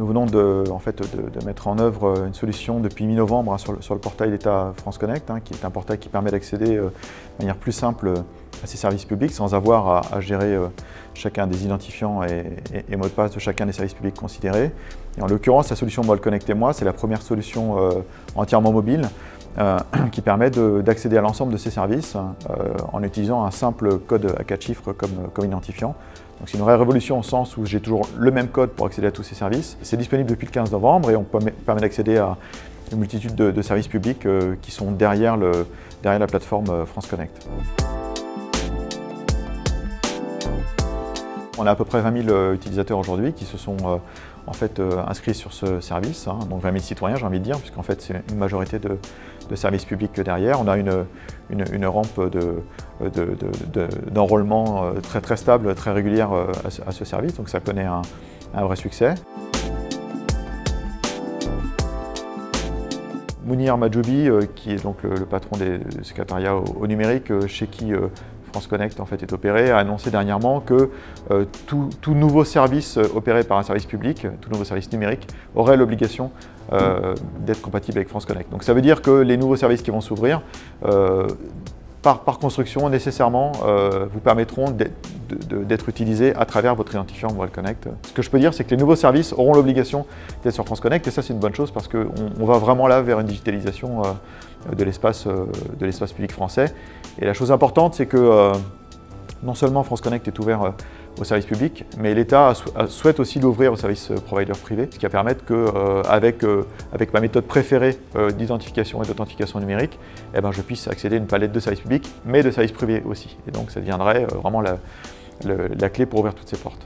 Nous venons en fait, de mettre en œuvre une solution depuis mi-novembre sur le portail d'État France Connect, qui est un portail qui permet d'accéder de manière plus simple à ces services publics sans avoir à gérer chacun des identifiants et mots de passe de chacun des services publics considérés. Et en l'occurrence, la solution Moi le Connect et moi, c'est la première solution entièrement mobile qui permet d'accéder à l'ensemble de ces services en utilisant un simple code à 4 chiffres comme identifiant. C'est une vraie révolution au sens où j'ai toujours le même code pour accéder à tous ces services. C'est disponible depuis le 15 novembre et on permet d'accéder à une multitude de services publics qui sont derrière la plateforme France Connect. On a à peu près 20 000 utilisateurs aujourd'hui qui se sont en fait inscrits sur ce service, donc 20 000 citoyens j'ai envie de dire, puisqu'en fait c'est une majorité de services publics derrière. On a une rampe d'enrôlement très stable, très régulière à ce service, donc ça connaît un vrai succès. Mounir Majoubi, qui est donc le patron du secrétariat au numérique, chez qui France Connect en fait, est opéré, a annoncé dernièrement que tout nouveau service opéré par un service public, tout nouveau service numérique, aurait l'obligation d'être compatible avec France Connect. Donc ça veut dire que les nouveaux services qui vont s'ouvrir, par construction, nécessairement, vous permettront d'être utilisés à travers votre identifiant Moi le Connect. Ce que je peux dire, c'est que les nouveaux services auront l'obligation d'être sur France Connect, et ça c'est une bonne chose parce qu'on va vraiment là vers une digitalisation de l'espace public français. Et la chose importante, c'est que non seulement France Connect est ouvert aux services publics, mais l'État souhaite aussi l'ouvrir aux services providers privés, ce qui va permettre qu'avec ma méthode préférée d'identification et d'authentification numérique, je puisse accéder à une palette de services publics, mais de services privés aussi. Et donc ça deviendrait vraiment la clé pour ouvrir toutes ces portes.